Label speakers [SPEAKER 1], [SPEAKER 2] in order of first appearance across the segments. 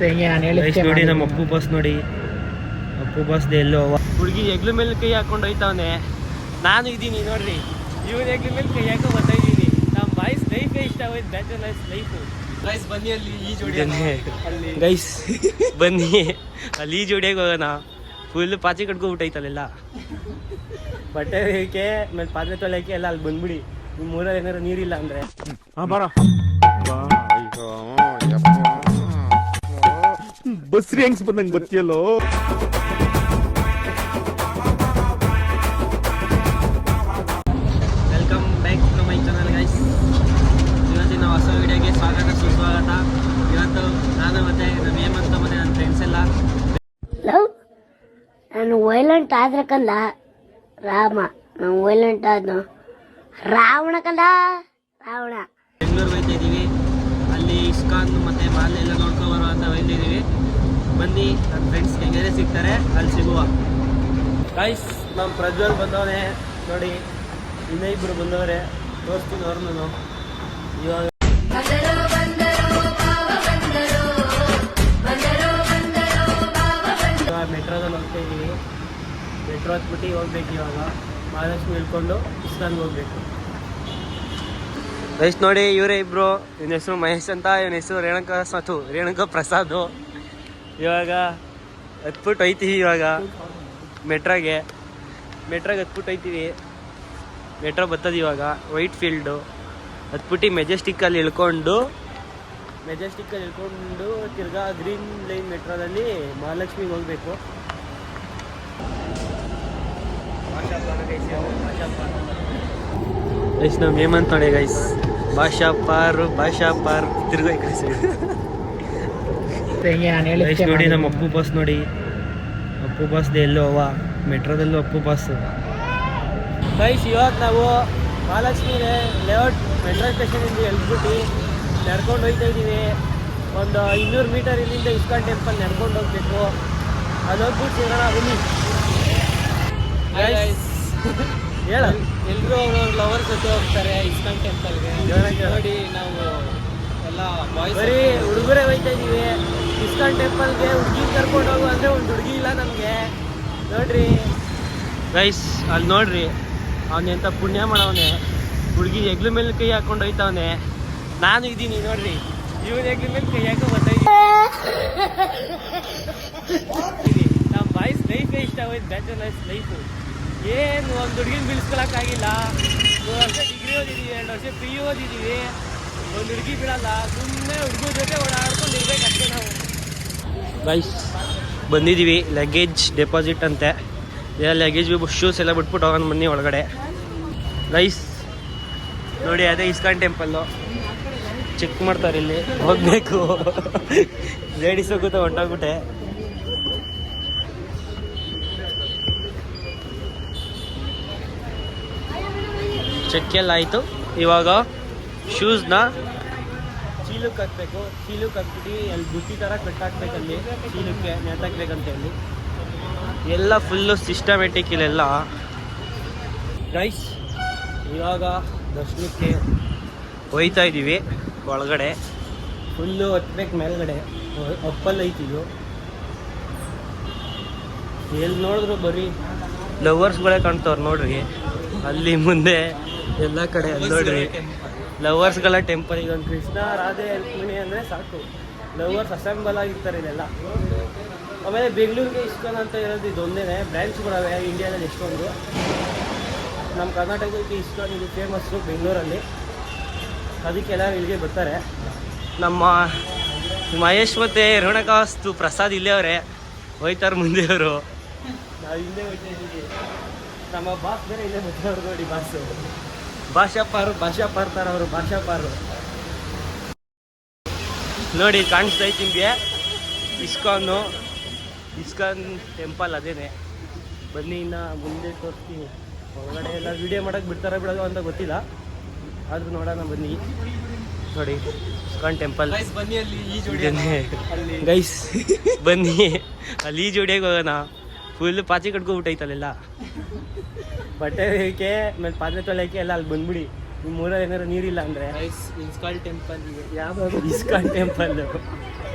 [SPEAKER 1] ನೋಡಿ ನಮ್ಮ ಅಪ್ಪು ಬಸ್ ನೋಡಿ, ಅಪ್ಪು ಬಸ್ ಎಲ್ಲೋ ಹುಡುಗಿ ಹೆಗ್ಲ ಮೇಲೆ ಕೈ ಹಾಕೊಂಡು ಹೋಯ್ತಾವನೆ. ನಾನು ಇದ್ದೀನಿ ನೋಡ್ರಿ, ಇವ್ರ ಹೆಗ್ಲ ಮೇಲೆ ಕೈ ಹಾಕೊಂಡು ಬರ್ತಾ ಇದ್ದೀನಿ. ನಮ್ಮ ಬಾಯ್ಸ್ ಲೈಫೇ ಇಷ್ಟ ಆಗೋಯ್ತು, ಬ್ಯಾಚುಲರ್ಸ್ ಲೈಫು. ಗೈಸ್ ಬನ್ನಿ ಅಲ್ಲಿ ಈ ಜೋಡಿ, ಗೈಸ್ ಬನ್ನಿ ಅಲ್ಲಿ ಈ ಜೋಡಿಯಾಗ ಹೋಗೋಣ. ಫುಲ್ ಪಾಚಿ ಕಟ್ಕೊಬಿಟ್ಟೈತಲ್ಲೆಲ್ಲ, ಬಟ್ಟೆ ಬೇಕೆ ಮೇಲೆ ಪಾತ್ರೆ ತೊಳೆಯಕ್ಕೆ ಎಲ್ಲ ಅಲ್ಲಿ ಬಂದ್ಬಿಡಿ. ನಿಮ್ಮ ಊರಲ್ಲಿ ಏನಾರು ನೀರಿಲ್ಲ ಅಂದರೆ
[SPEAKER 2] ಬಸ್ರಿ ಹೆಂಗ್ಸ್ ಬಂದಂಗೆ ಬರ್ತೀಯಲ್ಲೋ.
[SPEAKER 1] Welcome back to my channel guys. ಇವತ್ತಿನ ಹೊಸ ವಿಡಿಯೋಗೆ ಸ್ವಾಗತ ಸುಸ್ವಾಗತ. ಇವತ್ತು ನಾನು ಮತ್ತೆ ನಮ್ಮ ಹೇಮಂತ ಮತ್ತೆ ನನ್ನ ಫ್ರೆಂಡ್ಸ್ ಎಲ್ಲ
[SPEAKER 3] ನಾನು ವೈಲೆಂಟ್ ಆದ್ರೆ ಕಂದ ರಾಮ, ನಾನು ವೈಲೆಂಟ್ ಆದ್ನು ರಾವಣ ಕಂದ ರಾವಣ.
[SPEAKER 1] ಬೆಂಗಳೂರು ಹೋಗ್ತಾ ಇದ್ದೀವಿ, ಅಲ್ಲಿ ಇಸ್ಕಾನ್ ಮತ್ತೆ ಮಾಲ್ ಎಲ್ಲ ನೋಡ್ಕೊಂಡು ಬರುವ ಅಂತ ಹೋಗ್ತಾ ಇದ್ದೀವಿ. ಬನ್ನಿ, ನನ್ನ ಫ್ರೆಂಡ್ಸ್ ಹೆಂಗೇ ಸಿಗ್ತಾರೆ ಅಲ್ಲಿ ಸಿಗುವ. ಗೈಸ್ ನಮ್ಮ ಪ್ರಜ್ವಲ್ ಬಂದವನೇ ನೋಡಿ, ಇನ್ನೂ ಇಬ್ಬರು ಬಂದವರೆ, ತೋರಿಸ್ತೀನಿ ಅವ್ರನ್ನೂ. ಇವಾಗ ಮೆಟ್ರೋದಲ್ಲಿ ಹೋಗ್ತಾ ಇದ್ದೀವಿ. ಮೆಟ್ರೋ ಹತ್ಬಿಟ್ಟು ಹೋಗ್ಬೇಕು. ಇವಾಗ ಮಹಾಲಕ್ಷ್ಮಿ ಇಳ್ಕೊಂಡು ಇಸ್ಕಾನ್ಗೆ ಹೋಗ್ಬೇಕು. ಗೈಸ್ ನೋಡಿ, ಇವರೇ ಇಬ್ರು. ಇವನ ಹೆಸರು ಮಹೇಶ್ ಅಂತ, ಇವನ ಹೆಸರು ರೇಣುಕಾ ಪ್ರಸಾದ್. ಇವಾಗ ಹತ್ಬಿಟ್ಟು ಹೋಯ್ತೀವಿ. ಇವಾಗ ಮೆಟ್ರೋಗೆ ಹತ್ಬಿಟ್ಟು ಹೋಯ್ತೀವಿ. ಮೆಟ್ರೋ ಬರ್ತದೆ ಇವಾಗ, ವೈಟ್ ಫೀಲ್ಡು ಹತ್ಬಿಟ್ಟು ಮೆಜೆಸ್ಟಿಕ್ಕಲ್ಲಿ ಇಳ್ಕೊಂಡು ತಿರ್ಗಾ ಗ್ರೀನ್ ಲೈನ್ ಮೆಟ್ರೋದಲ್ಲಿ ಮಹಾಲಕ್ಷ್ಮಿಗೆ ಹೋಗ್ಬೇಕು. ಗೈಸ್ ನಮ್ಮ ಹೇಮಂತ್ ನೋಡಿ ಗೈಸ್, ಭಾಷಾ ಪಾರ್ ತಿರ್ಗೋ ಗೈಸ್ ನೋಡಿ ನಮ್ಮ ಅಪ್ಪು ಬಸ್ ನೋಡಿ, ಅಪ್ಪು ಬಸ್ ಎಲ್ಲೋ ಅವ ಮೆಟ್ರೋದಲ್ಲೂ ಅಪ್ಪು ಬಸ್. ಗೈಸ್ ಇವಾಗ ನಾವು ಮಹಾಲಕ್ಷ್ಮಿ ಲೇಔಟ್ ಮೆಟ್ರೋ ಸ್ಟೇಷನಿಂದ ಎಲ್ಬಿಟ್ಟು ನಡ್ಕೊಂಡು ಹೋಗ್ತಾ ಇದ್ದೀವಿ. ಒಂದು 200 ಮೀಟರ್ ಇಲ್ಲಿಂದ ಇಸ್ಕಾನ್ ಟೆಂಪಲ್ ನಡ್ಕೊಂಡು ಹೋಗ್ಬೇಕು. ಅಲ್ಲಿ ಹೋಗ್ಬಿಟ್ಟು ಸಿಗೋಣ ಬನ್ನಿ. ಹೇಳ, ಎಲ್ಲರೂ ಅವ್ರವ್ರ ಲವರ್ಸ್ ಜೊತೆ ಹೋಗ್ತಾರೆ ಇಸ್ಕಾನ್ ಟೆಂಪಲ್ಗೆ. ನೋಡಿ ನಾವು ಎಲ್ಲ ಬರೀ ಹುಡುಗರೇ ಹೋಗ್ತಾ ಇದ್ದೀವಿ ಇಸ್ಕಾನ್ ಟೆಂಪಲ್ಗೆ. ಹುಡುಗಿ ಕರ್ಕೊಂಡು ಹೋಗು ಅಂದರೆ ಒಂದು ಹುಡುಗಿ ಇಲ್ಲ ನಮಗೆ. ನೋಡ್ರಿ ಗೈಸ್, ಅಲ್ಲಿ ನೋಡ್ರಿ, ಅವನೆಂಥ ಪುಣ್ಯ ಮಾಡವನೆ. ಹುಡುಗಿ ಹೆಗ್ಲ ಮೇಲೆ ಕೈ ಹಾಕೊಂಡು ಹೋಯ್ತಾವನೆ. ನಾನು ಇದ್ದೀನಿ ನೋಡ್ರಿ, ಇವನ ಹೆಗ್ಲ ಮೇಲೆ ಕೈ ಹಾಕೊಂಡು ಬರ್ತಾ ಇದ್ದೀನಿ. ನಮ್ಮ ಬಾಯ್ಸ್ ಲೈಫೇ ಇಷ್ಟ ಆಗೋಯ್ತು, ಬ್ಯಾಚುಲರ್ಸ್ ಲೈಫು. ಏನು ಒಂದು ಹುಡುಗಿನ ಬೀಳಿಸ್ಕೊಳಕ್ಕಾಗಿಲ್ಲ. 2 ವರ್ಷ ಡಿಗ್ರಿ ಓದಿದ್ದೀವಿ, 2 ವರ್ಷ PU ಓದಿದ್ದೀವಿ. ಒಂದು ಹುಡುಗಿ ಬಿಡಲ್ಲ, ಸುಮ್ಮನೆ ಹುಡುಗರ ಜೊತೆ ಓಡಾಡ್ಕೊಂಡು ಇರ್ಬೇಕಷ್ಟೇ ನಾವು. ಗೈಸ್ ಬಂದಿದ್ದೀವಿ ಲಗೇಜ್ ಡೆಪಾಸಿಟ್ ಅಂತೆ. ಎಲ್ಲ ಲಗೇಜ್ ಶೂಸ್ ಎಲ್ಲ ಬಿಟ್ಬಿಟ್ಟು ಹೋಗೋಣ ಬನ್ನಿ ಒಳಗಡೆ. ಗೈಸ್ ನೋಡಿ, ಅದೇ ಇಸ್ಕಾನ್ ಟೆಂಪಲ್ಲು. ಚೆಕ್ ಮಾಡ್ತಾರೆ ಇಲ್ಲಿ, ಹೋಗ್ಬೇಕು. ಲೇಡೀಸ್ ಹೋಗುತ್ತೆ, ಹೊಂಟೋಗ್ಬಿಟ್ಟೆ. ಚೆಕ್ ಎಲ್ಲ ಆಯಿತು. ಇವಾಗ ಶೂಸ್ನ ಚೀಲಕ್ಕೆ ಹಾಕ್ಬೇಕು. ಚೀಲಕ್ಕೆ ಹಾಕ್ಬಿಟ್ಟು ಅಲ್ಲಿ ಬುಟ್ಟಿ ಥರ ಕಟ್ಟಾಕ್ಬೇಕಲ್ಲಿ, ಚೀಲಕ್ಕೆ ನೆತ್ತಾಕ್ಬೇಕಂತ ಹೇಳಿ. ಎಲ್ಲ ಫುಲ್ಲು ಸಿಸ್ಟಮೆಟಿಕ್ ಇಲ್ಲೆಲ್ಲ. ಗೈಸ್ ಇವಾಗ ದರ್ಶನಕ್ಕೆ ಹೋಯ್ತಾ ಇದ್ದೀವಿ ಒಳಗಡೆ. ಫುಲ್ಲು ಹತ್ಬೇಕು ಮೇಲ್ಗಡೆ, ಅಪ್ಪಲ್ಲಿ ಐತಿದ್ದು. ಎಲ್ಲಿ ನೋಡಿದ್ರು ಬರೀ ಲವರ್ಸ್ಗಳೇ ಕಾಣ್ತವ್ರು ನೋಡ್ರಿ. ಅಲ್ಲಿ ಮುಂದೆ ಎಲ್ಲ ಕಡೆ ಅಲ್ಲಿ ನೋಡ್ರಿ ಲವರ್ಸ್ಗಳ ಟೆಂಪಲ್. ಇದೊಂದು ಕೃಷ್ಣ ರಾಧೆ ರುಕ್ಮಿಣಿ ಅಂದರೆ ಸಾಕು, ಲವರ್ಸ್ ಅಸೆಂಬಲ್ ಆಗಿರ್ತಾರೆ ಇಲ್ಲೆಲ್ಲ. ಆಮೇಲೆ ಬೆಂಗಳೂರಿಗೆ ಇಸ್ಕಾನ್ ಅಂತ ಇರೋದು ಇದೊಂದೇ ಬ್ರ್ಯಾಂಚ್ಗಳವೆ ಇಂಡಿಯಾದಲ್ಲಿ ಎಷ್ಟೊಂದು. ನಮ್ಮ ಕರ್ನಾಟಕಕ್ಕೆ ಇಸ್ಕಾನ್ ಇದು ಫೇಮಸ್ಸು ಬೆಂಗಳೂರಲ್ಲಿ, ಅದಕ್ಕೆಲ್ಲ ಇಲ್ಲಿಗೆ ಬರ್ತಾರೆ. ನಮ್ಮ ಮಹೇಶ್ ಮತ್ತು ರೇಣುಕಾಸ್ತು ಪ್ರಸಾದ್ ಇಲ್ಲೇ ಅವರೇ, ಹೋಯ್ತಾರೆ ಮುಂದೆ ಅವರು. ನಾವು ಹಿಂದೆ ಹೋಗ್ತಾ ಇದ್ದೀವಿ. ನಮ್ಮ ಬಾಸ್ ಬೇರೆ ಇಲ್ಲೇ ಬರ್ತಾರೆ ನೋಡಿ, ಬಾಸು ಭಾಷಾ ಪಾರ್ತಾರೆ ಅವರು. ಭಾಷಾ ಪಾರು ನೋಡಿ, ಕಾಣಿಸ್ತಾ ಇತ್ತು ನಿಮಗೆ ಇಸ್ಕಾನ್ ಟೆಂಪಲ್ ಅದೇನೆ. ಬನ್ನಿ ಇನ್ನು ಮುಂದೆ ತೋರಿಸ್ತೀನಿ. ಹೊರಗಡೆ ಎಲ್ಲ ವೀಡಿಯೋ ಮಾಡೋಕ್ಕೆ ಬಿಡ್ತಾರೋ ಬಿಡೋದು ಅಂತ ಗೊತ್ತಿಲ್ಲ, ಆದರೂ ನೋಡೋಣ ಬನ್ನಿ. ನೋಡಿ ಇಸ್ಕಾನ್ ಟೆಂಪಲ್. ಬನ್ನಿ ಅಲ್ಲಿ ಈ ಜೋಡಿ, ಗೈಸ್ ಬನ್ನಿ ಅಲ್ಲಿ ಈ ಜೋಡಿಯಾಗ ಹೋಗೋಣ. ಫುಲ್ ಪಾಚಿ ಕಟ್ಕೊಬಿಟ್ಟೈತಲ್ಲೆಲ್ಲ, ಬಟ್ಟೆ ಬೇಕೆ ಮೇಲೆ ಪಾತ್ರೆ ತೊಳೆಯಕ್ಕೆ ಎಲ್ಲ ಅಲ್ಲಿ ಬಂದ್ಬಿಡಿ. ನಿಮ್ಮ ಊರಲ್ಲಿ ಏನಾರು ನೀರಿಲ್ಲ ಅಂದರೆ ಇಸ್ಕಾನ್ ಟೆಂಪಲ್ ಇದೆ. ಯಾವುದು ಇಸ್ಕಾನ್ ಟೆಂಪಲ್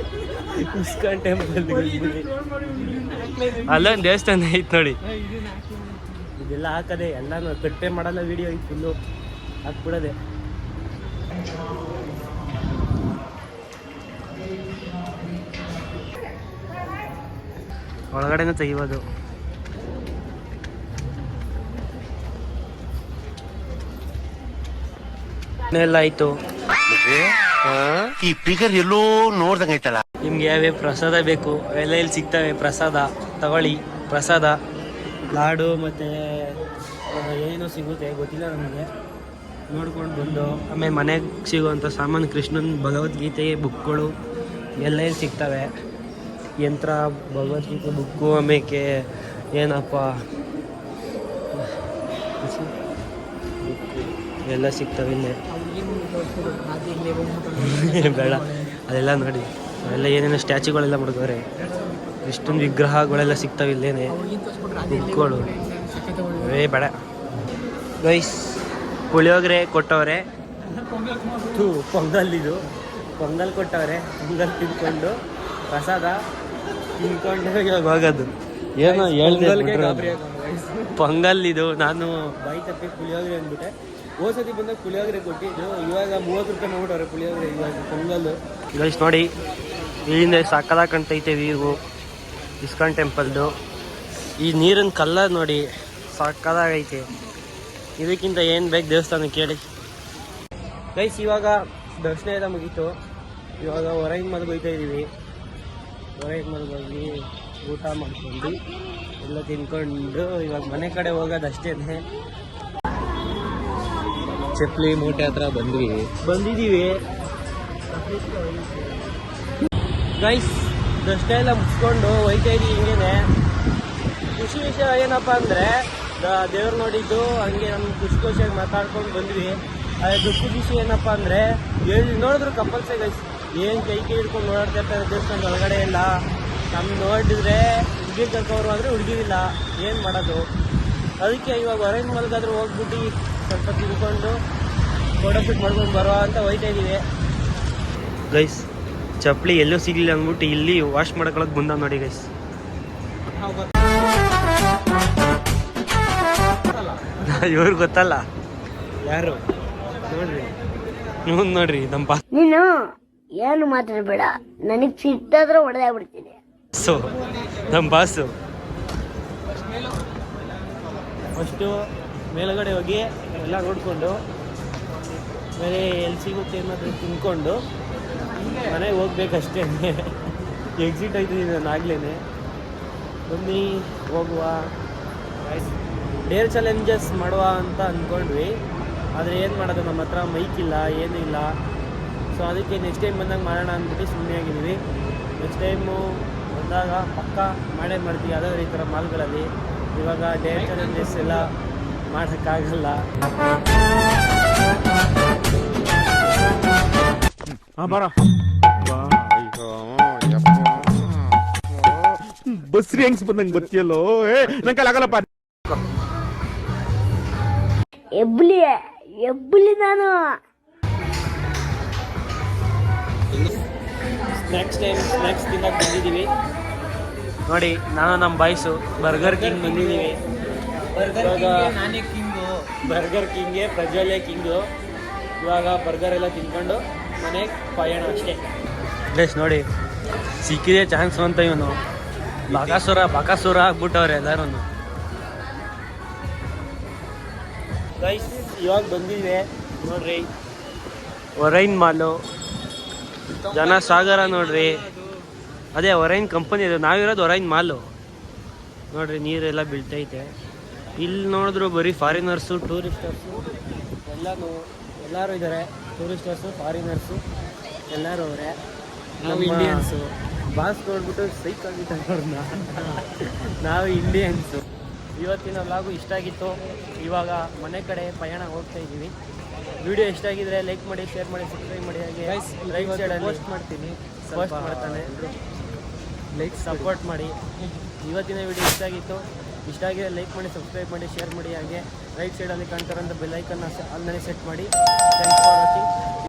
[SPEAKER 1] ಇಸ್ಕಾನ್ ಟೆಂಪಲ್ ಅಲ್ಲೊಂದು ದೇವಸ್ಥಾನ ಐತೆ ನೋಡಿ. ಇದೆಲ್ಲ ಹಾಕದೆ ಎಲ್ಲಾನು ಕಟ್ಟೆ ಮಾಡಲ್ಲ ವಿಡಿಯೋ ಐತೆ ಫುಲ್ಲು ಹಾಕ್ಬಿಡೋದೆ. ಒಳಗಡೆನೂ ತೆಗಿಬೋದು. ಎಲ್ಲ ಆಯ್ತು.
[SPEAKER 4] ಈ ಫಿಗರ್ ಎಲ್ಲೋ ನೋಡ್ದಂಗೈತಲ್ಲ.
[SPEAKER 1] ನಿಮ್ಗೆ ಯಾವ್ಯಾವ ಪ್ರಸಾದ ಬೇಕು ಎಲ್ಲ ಇಲ್ಲಿ ಸಿಗ್ತವೆ. ಪ್ರಸಾದ ತಗೊಳ್ಳಿ. ಪ್ರಸಾದ ಲಾಡು ಮತ್ತು ಏನೋ ಸಿಗುತ್ತೆ ಗೊತ್ತಿಲ್ಲ ನಮಗೆ. ನೋಡ್ಕೊಂಡು ಬಂದು ಆಮೇಲೆ ಮನೆಗೆ ಸಿಗುವಂಥ ಸಾಮಾನು ಕೃಷ್ಣನ ಭಗವದ್ಗೀತೆ ಬುಕ್ಗಳು ಎಲ್ಲ ಇಲ್ಲಿ ಸಿಗ್ತವೆ. ಯಂತ್ರ ಭಗವದ್ಗೀತೆ ಬುಕ್ಕು ಆಮೇಲೆ ಏನಪ್ಪ ಎಲ್ಲ ಸಿಗ್ತವೆ ಇಲ್ಲೇ. ಬೇಡ ಅದೆಲ್ಲ ನೋಡಿ. ಅವೆಲ್ಲ ಏನೇನೋ ಸ್ಟ್ಯಾಚ್ಯುಗಳೆಲ್ಲ ಮಾಡ್ಕೋರೆ. ಇಷ್ಟೊಂದು ವಿಗ್ರಹಗಳೆಲ್ಲ ಸಿಗ್ತವೆ ಇಲ್ಲೇನೆ. ಬುಕ್ಗಳು ಬೇಡ. ಗೈಸ್ ಪುಳಿಯೋಗರೆ ಕೊಟ್ಟವ್ರೆ. ಪೊಂಗಲ್ ಇದು ಪೊಂಗಲ್ ಕೊಟ್ಟವ್ರೆ. ಪೊಂಗಲ್ ತಿನ್ಕೊಂಡು ಪ್ರಸಾದ ತಿನ್ಕೊಂಡು ಇವಾಗ ಹೋಗೋದು. ಏನೋ ಹೇಳ್ದೆ ಪೊಂಗಲ್ ಇದು. ನಾನು ಬಾಯಿ ತಪ್ಪಿ ಪುಳಿಯೋಗರೆ ಅಂದ್ಬಿಟ್ಟೆ. ಹೋದ್ಸತಿ ಬಂದಾಗ ಪುಳಿಯೋಗರೆ ಕೊಟ್ಟಿದ್ದು. ಇವಾಗ 30 ರೂಪಾಯಿ ನೋಡ್ಬಿಟ್ಟವ್ರೆ ಪುಳಿಯೋಗರೆ. ಇವಾಗ ಪೊಂಗಲ್ಲು ಗೈಸ್ ನೋಡಿ. ಇಲ್ಲಿಂದ ಸಕ್ಕದಾಗ ಕಾಣ್ತೈತೆ ವ್ಯೂ ಇಸ್ಕಾನ್ ಟೆಂಪಲ್ದು. ಈ ನೀರಿನ ಕಲ್ಲರ್ ನೋಡಿ ಸಕ್ಕದಾಗೈತೆ. ಇದಕ್ಕಿಂತ ಏನು ಬೇಕು ದೇವಸ್ಥಾನ ಕೇಳಿ ಗೈಸ್. ಇವಾಗ ದರ್ಶನ ಎಲ್ಲ ಮುಗೀತು. ಇವಾಗ ಹೊರಗಿನ ಮನೆಗೆ ಹೋಗ್ತಾ ಇದ್ದೀವಿ. ಹೊರಗಿನ ಮನೆಗೆ ಹೋಗಿ ಊಟ ಮಾಡ್ಕೊಂಡು ಎಲ್ಲ ತಿನ್ಕೊಂಡು ಇವಾಗ ಮನೆ ಕಡೆ ಹೋಗೋದಷ್ಟೇ. ಚಪ್ಪಲಿ ಮೂಟೆ ಹತ್ರ ಬಂದಿದ್ದೀವಿ ಗೈಸ್. ದರ್ಶನ ಎಲ್ಲ ಮುಗಿಸ್ಕೊಂಡು ಹೋಯ್ತಾ ಇದ್ದೀವಿ. ಹಿಂಗೇನೆ ಖುಷಿ ವಿಷಯ ಏನಪ್ಪ ಅಂದರೆ ದೇವ್ರು ನೋಡಿದ್ದು ಹಂಗೆ ನಮ್ಮ ಖುಷಿಯಾಗಿ ಮಾತಾಡ್ಕೊಂಡು ಬಂದ್ವಿ. ಅದೇ ದುಃಖದ ವಿಷಯ ಏನಪ್ಪ ಅಂದರೆ ನೋಡಿದ್ರು ಕಂಪಲ್ಸರಿ ಗೈಸ್. ಏನು ಕೈ ಹಿಡ್ಕೊಂಡು ನೋಡ್ತಾ ಇರ್ತಾರೆ ದೇವಸ್ಥಾನದ ಒಳಗಡೆ ಎಲ್ಲ. ನಮ್ಮ ನೋಡಿದ್ರೆ ಹುಡುಗಿ ಕರ್ಕೋರು ಅಂದರೆ ಹುಡುಗಿರಿಲ್ಲ. ಏನು ಮಾಡೋದು? ಅದಕ್ಕೆ ಇವಾಗ ಹೊರಗಿನ ಮಲ್ಗಾದ್ರೂ ಹೋಗ್ಬಿಟ್ಟು ಸ್ವಲ್ಪ ತಿನ್ಕೊಂಡು ಫೋಟೋ ಶೂಟ್ ಮಾಡ್ಕೊಂಡು ಬರುವ ಅಂತ ಹೋಯ್ತಾ ಇದ್ದೀವಿ ಗೈಸ್. ಚಪ್ಪಲಿ ಎಲ್ಲೂ ಸಿಗಲಿಲ್ಲ ಅಂದ್ಬಿಟ್ಟು ಇಲ್ಲಿ ವಾಶ್ ಮಾಡ್ಕೊಳಕ್ಕೆ ಬಂದ ನೋಡಿ ಗೈಸ್. ಇವ್ರಿಗೆ ಗೊತ್ತಲ್ಲ ಯಾರು ನೋಡ್ರಿ. ನೋಡ್ರಿ ನಮ್ಮ
[SPEAKER 3] ನೀನು ಏನು ಮಾತಾಡಬೇಡ. ನನಗೆ ಸಿಟ್ಟಾದ್ರೆ ಹೊಡೆದಾಗ್ಬಿಡ್ತೀನಿ.
[SPEAKER 1] ಸೊ ನಮ್ಮ ಬಾಸು ಫಸ್ಟು ಮೇಲುಗಡೆ ಹೋಗಿ ಎಲ್ಲ ನೋಡಿಕೊಂಡು ಮೇಲೆ ಎಲ್ಲಿ ಸಿಗುತ್ತೆ ಏನಾದರೂ ತಿನ್ಕೊಂಡು ಮನೆಗೆ ಹೋಗ್ಬೇಕಷ್ಟೇ. ಎಕ್ಸಿಟ್ ಆಯ್ತು ನಾನು ಆಗ್ಲೇ. ಬನ್ನಿ ಹೋಗುವ. ಡೇರ್ ಚಾಲೆಂಜಸ್ ಮಾಡುವ ಅಂತ ಅಂದ್ಕೊಂಡ್ವಿ. ಆದರೆ ಏನು ಮಾಡೋದು, ನಮ್ಮ ಹತ್ರ ಮೈಕ್ ಇಲ್ಲ, ಏನೂ ಇಲ್ಲ. ಸೊ ಅದಕ್ಕೆ ನೆಕ್ಸ್ಟ್ ಟೈಮ್ ಬಂದಾಗ ಮಾಡೋಣ ಅಂದ್ಬಿಟ್ಟು ಸುಮ್ಮನೆ ಆಗಿದ್ದೀವಿ. ನೆಕ್ಸ್ಟ್ ಟೈಮು ಬಂದಾಗ ಪಕ್ಕ ಮಾಡೇ ಮಾಡ್ತೀವಿ ಯಾವುದಾದ್ರೂ ಈ ಥರ ಮಾಲ್ಗಳಲ್ಲಿ. ಇವಾಗ ಡೇರ್ ಚಾಲೆಂಜಸ್ ಎಲ್ಲ ಮಾಡೋಕ್ಕಾಗಲ್ಲ.
[SPEAKER 2] ಬಸ್ರಿ ಹೆಂಗ್ಸ್ ಬಂದಂಗೆ ಬತ್ತಿಯಲ್ಲೋ. ನಂಗೆ ಆಗಲ್ಲಪ್ಪ.
[SPEAKER 3] ಎಬ್ಬಲಿ ನಾನು
[SPEAKER 1] ಸ್ನ್ಯಾಕ್ಸ್ ತಿನ್ನೋಕೆ ಬಂದಿದ್ದೀವಿ ನೋಡಿ. ನಾನು ನಮ್ಮ ಬಾಯ್ಸು ಬರ್ಗರ್ ಕಿಂಗ್ ಬಂದಿದ್ದೀವಿ.
[SPEAKER 5] ನಾನೇ ಕಿಂಗು.
[SPEAKER 1] ಬರ್ಗರ್ ಕಿಂಗೆ ಪ್ರಜ್ವಲ್ಯ ಕಿಂಗು. ಇವಾಗ ಬರ್ಗರ್ ಎಲ್ಲ ತಿನ್ಕೊಂಡು ಮನೆಗೆ ಪಯಣ ಅಷ್ಟೇ ಗೈಸ್. ನೋಡಿ ಸಿಕ್ಕಿದೆ ಚಾನ್ಸ್ ಅಂತ ಇವನು ಬಕಾಸುರ ಆಗ್ಬಿಟ್ಟವ್ರೆ ಎಲ್ಲರೂ ಗೈಸ್. ಇವಾಗ ಬಂದಿದೆ ನೋಡ್ರಿ ಹೊರೈನ್ ಮಾಲು. ಜನ ಸಾಗರ ನೋಡ್ರಿ. ಅದೇ ಹೊರೈನ್ ಕಂಪನಿ ಇದೆ. ನಾವಿರೋದು ಹೊರೈನ್ ಮಾಲು ನೋಡ್ರಿ. ನೀರೆಲ್ಲ ಬೀಳ್ತೈತೆ. ಇಲ್ಲಿ ನೋಡಿದ್ರು ಬರೀ ಫಾರಿನರ್ಸು ಟೂರಿಸ್ಟರ್ಸು ಎಲ್ಲರೂ ಇದ್ದಾರೆ. ಟೂರಿಸ್ಟರ್ಸು ಫಾರಿನರ್ಸು ಎಲ್ಲರೂ ಅವರೇ.
[SPEAKER 5] ನಾವು ಇಂಡಿಯನ್ಸು.
[SPEAKER 1] ಬಾಸ್ ನೋಡ್ಬಿಟ್ಟು ಸೈಕ್ ಆಗಿದ್ದಾರೆ ಅವ್ರನ್ನ. ನಾವು ಇಂಡಿಯನ್ಸು. ಇವತ್ತಿನ ವ್ಲಾಗು ಇಷ್ಟ ಆಗಿತ್ತು. ಇವಾಗ ಮನೆ ಕಡೆ ಪಯಣ ಹೋಗ್ತಾ ಇದ್ದೀವಿ. ವಿಡಿಯೋ ಇಷ್ಟ ಆಗಿದ್ರೆ ಲೈಕ್ ಮಾಡಿ, ಶೇರ್ ಮಾಡಿ, ಸಬ್ಸ್ಕ್ರೈಬ್ ಮಾಡಿ. ಹಾಗೆ ರೈಟ್ ಸೈಡಲ್ಲಿ
[SPEAKER 5] ಪೋಸ್ಟ್ ಮಾಡ್ತೀನಿ.
[SPEAKER 1] ಪೋಸ್ಟ್ ಮಾಡ್ತಾನೆ. ಲೈಕ್ ಸಪೋರ್ಟ್ ಮಾಡಿ. ಇವತ್ತಿನ ವಿಡಿಯೋ ಇಷ್ಟ ಆಗಿತ್ತು. ಇಷ್ಟ ಆಗಿದ್ರೆ ಲೈಕ್ ಮಾಡಿ, ಸಬ್ಸ್ಕ್ರೈಬ್ ಮಾಡಿ, ಶೇರ್ ಮಾಡಿ. ಹಾಗೆ ರೈಟ್ ಸೈಡಲ್ಲಿ ಕಾಣ್ತಾರಂಥ ಬೆಲ್ ಐಕನ್ನ ಆಲ್ನಲ್ಲಿ ಸೆಟ್ ಮಾಡಿ. Thanks for watching.